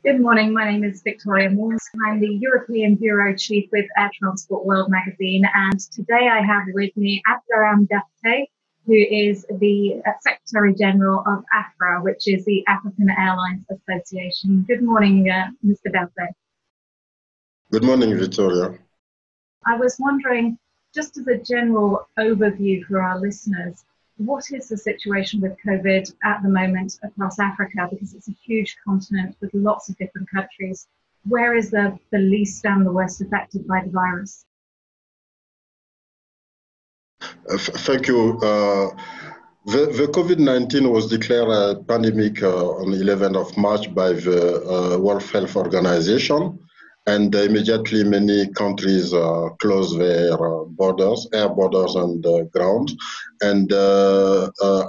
Good morning. My name is Victoria Moores. I'm the European Bureau Chief with Air Transport World magazine, and today I have with me Abdrahmane, who is the Secretary General of AFRAA, which is the African Airlines Association. Good morning, Mr. Berthe. Good morning, Victoria. I was wondering, just as a general overview for our listeners, what is the situation with COVID at the moment across Africa? Because it's a huge continent with lots of different countries. Where is the least and the worst affected by the virus? Thank you. The COVID-19 was declared a pandemic on the 11th of March by the World Health Organization. And immediately many countries closed their borders, air borders and ground, and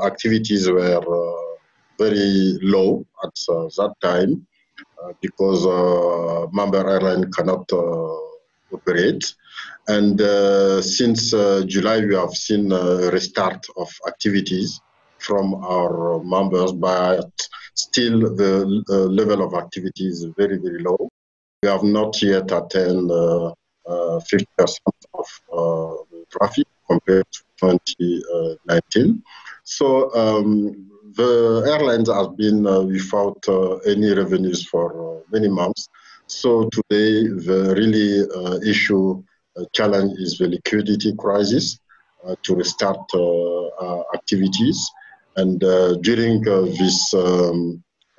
activities were very low at that time because member airline cannot operate. And since July, we have seen a restart of activities from our members, but still the level of activity is very, very low. We have not yet attained 50% of the traffic compared to 2019. So the airlines have been without any revenues for many months. So today the really challenge is the liquidity crisis to restart activities. And during this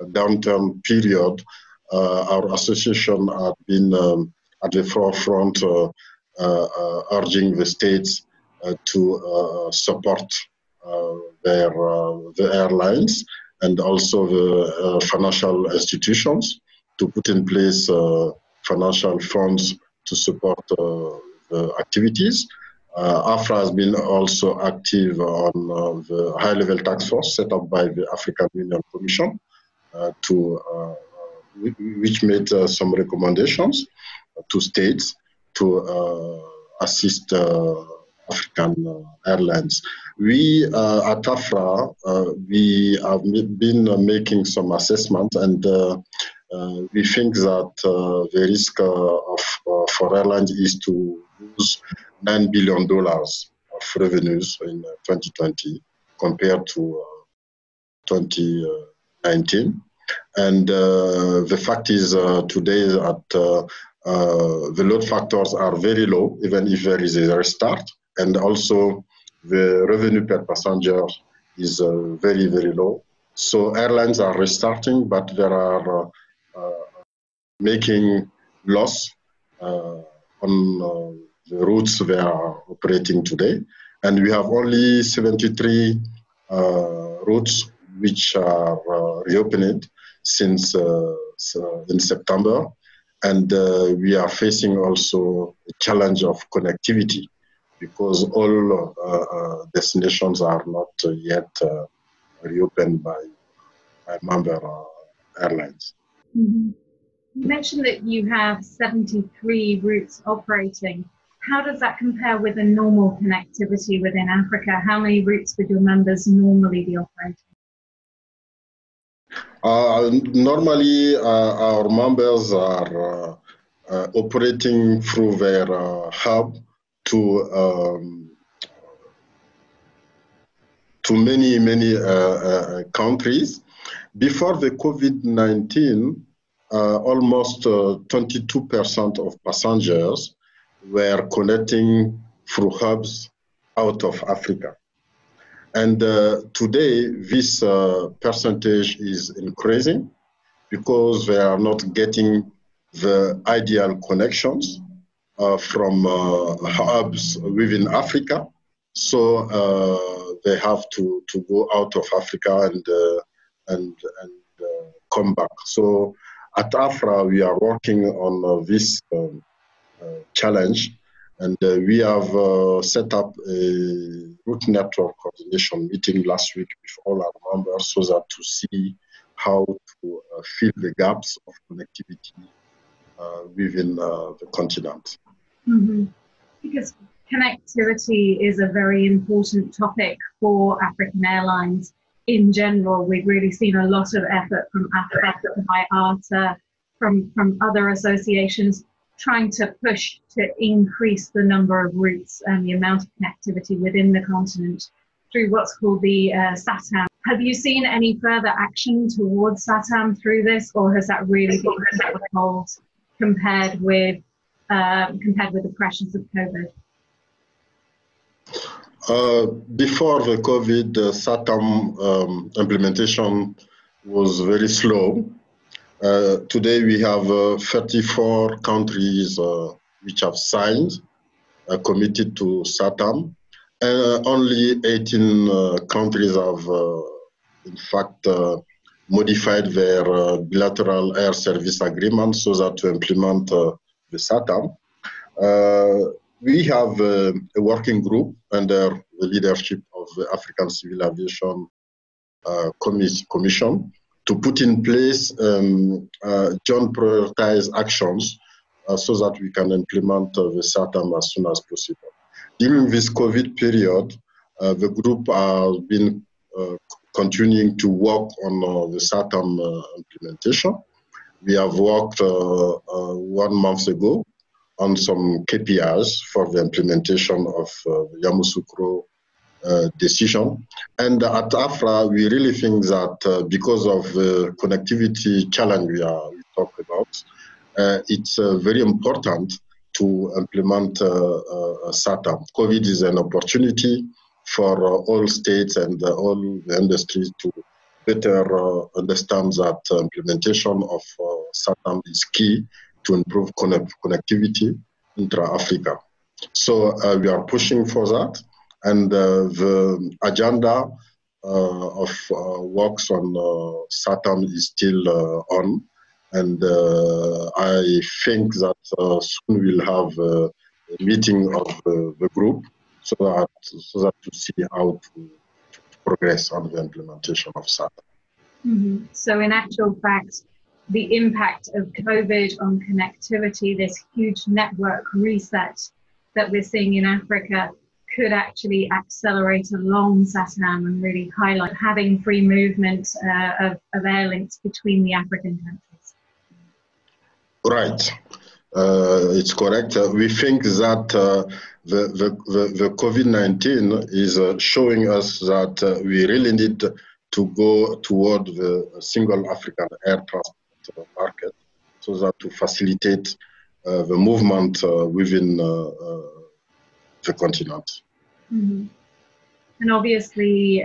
downturn period, our association has been at the forefront urging the states to support the airlines and also the financial institutions to put in place financial funds to support the activities. AFRAA has been also active on the high-level task force set up by the African Union Commission which made some recommendations to states to assist African airlines. We at AFRAA, we have been making some assessments, and we think that the risk for airlines is to lose $9 billion of revenues in 2020 compared to 2019. And the fact is today that the load factors are very low, even if there is a restart. And also the revenue per passenger is very, very low. So airlines are restarting, but they are making loss on the routes they are operating today. And we have only 73 routes which are reopened since in September, and we are facing also a challenge of connectivity because all destinations are not yet reopened by member airlines. Mm-hmm. You mentioned that you have 73 routes operating. How does that compare with a normal connectivity within Africa? How many routes would your members normally be operating? Normally, our members are operating through their hub to many countries. Before the COVID-19, almost 22% of passengers were connecting through hubs out of Africa. And today, this percentage is increasing because they are not getting the ideal connections from hubs within Africa. So they have to go out of Africa and come back. So at AFRAA, we are working on this challenge. And we have set up a route network coordination meeting last week with all our members so that to see how to fill the gaps of connectivity within the continent. Mm-hmm. Because connectivity is a very important topic for African airlines in general. We've really seen a lot of effort from AFRAA by ARTA from other associations trying to push to increase the number of routes and the amount of connectivity within the continent through what's called the SATAM. Have you seen any further action towards SATAM through this, or has that really been put on hold compared with the pressures of COVID? Before the COVID, the SATAM implementation was very slow. Today we have 34 countries which have signed, committed to SATAM, and only 18 countries have, in fact, modified their bilateral air service agreement so that to implement the SATAM. We have a working group under the leadership of the African Civil Aviation Commission to put in place joint prioritized actions so that we can implement the SATAM as soon as possible. During this COVID period, the group has been continuing to work on the SATAM implementation. We have worked 1 month ago on some KPIs for the implementation of the Yamoussoukro decision. And at AFRAA, we really think that because of the connectivity challenge we talk about, it's very important to implement SATAM. COVID is an opportunity for all states and all the industries to better understand that implementation of SATAM is key to improve connectivity intra-Africa. So we are pushing for that, and the agenda of works on SATAM is still on, and I think that soon we'll have a meeting of the group so that to see how to progress on the implementation of SATAM. Mm-hmm. So in actual fact, the impact of COVID on connectivity, this huge network reset that we're seeing in Africa, could actually accelerate along SATAM and really highlight having free movement of air links between the African countries. Right. It's correct. We think that the COVID-19 is showing us that we really need to go toward the single African air transport market so that to facilitate the movement within the continent. Mm-hmm. And obviously,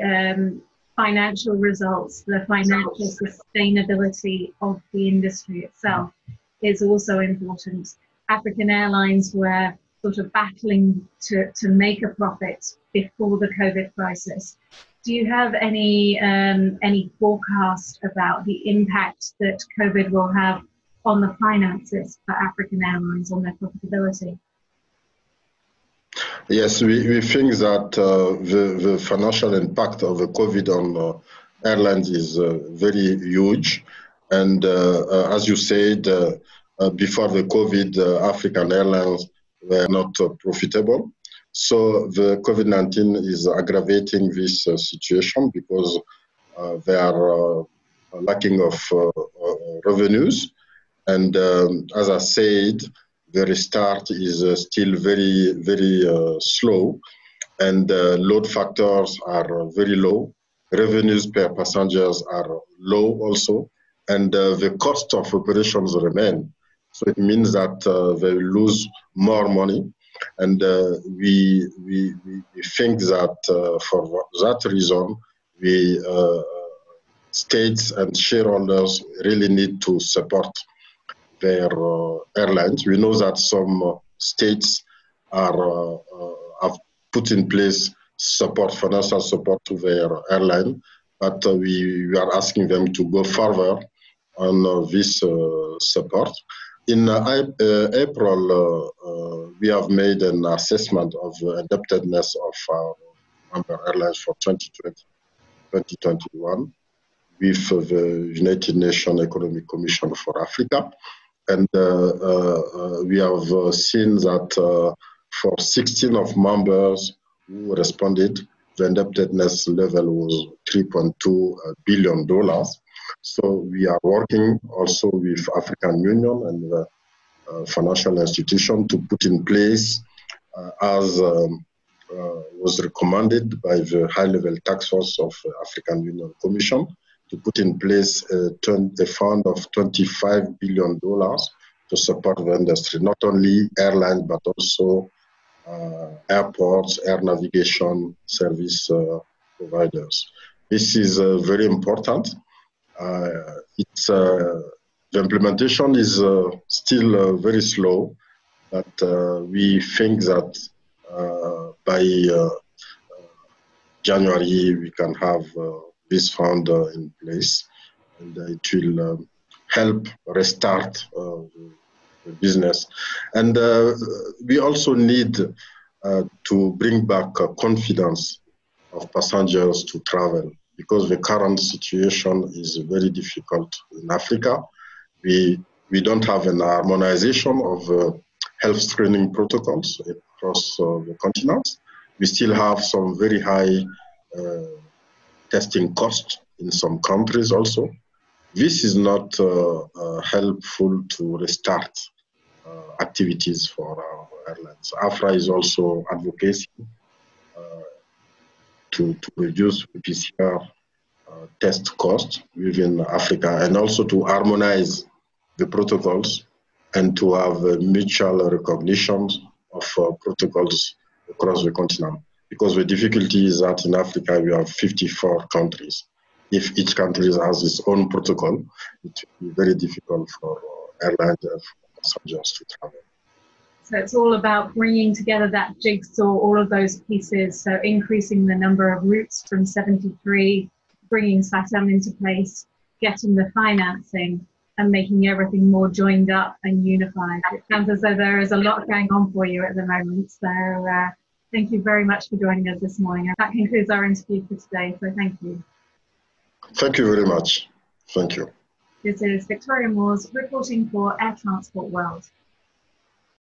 financial results, the financial sustainability of the industry itself is also important. African Airlines were sort of battling to make a profit before the COVID crisis. Do you have any forecast about the impact that COVID will have on the finances for African Airlines, on their profitability? Yes, we think that the financial impact of the COVID on airlines is very huge. And as you said, before the COVID, African Airlines were not profitable. So the COVID-19 is aggravating this situation because they are lacking of revenues. And as I said, the restart is still very, very slow, and load factors are very low. Revenues per passengers are low also, and the cost of operations remain. So it means that they lose more money. And we think that for that reason, states and shareholders really need to support their airlines. We know that some states have put in place financial support to their airline, but we are asking them to go further on this support. In April, we have made an assessment of the indebtedness of our member airlines for 2020-2021 with the United Nations Economic Commission for Africa. And we have seen that for 16 of members who responded, the indebtedness level was $3.2 billion. So we are working also with African Union and the financial institution to put in place, as was recommended by the high-level task force of African Union Commission, to put in place a fund of $25 billion to support the industry, not only airlines, but also airports, air navigation service providers. This is very important. The implementation is still very slow, but we think that by January we can have this fund in place, and it will help restart the business. And we also need to bring back confidence of passengers to travel, because the current situation is very difficult in Africa. We don't have an harmonization of health screening protocols across the continent. We still have some very high testing costs in some countries also. This is not helpful to restart activities for our airlines. AFRAA is also advocating to reduce PCR test costs within Africa, and also to harmonize the protocols and to have mutual recognition of protocols across the continent. Because the difficulty is that in Africa we have 54 countries. If each country has its own protocol, it will be very difficult for airlines and passengers to travel. So it's all about bringing together that jigsaw, all of those pieces, so increasing the number of routes from 73, bringing SATAM into place, getting the financing, and making everything more joined up and unified. It sounds as though there is a lot going on for you at the moment. So thank you very much for joining us this morning. That concludes our interview for today. So thank you. Thank you very much. Thank you. This is Victoria Moores reporting for Air Transport World.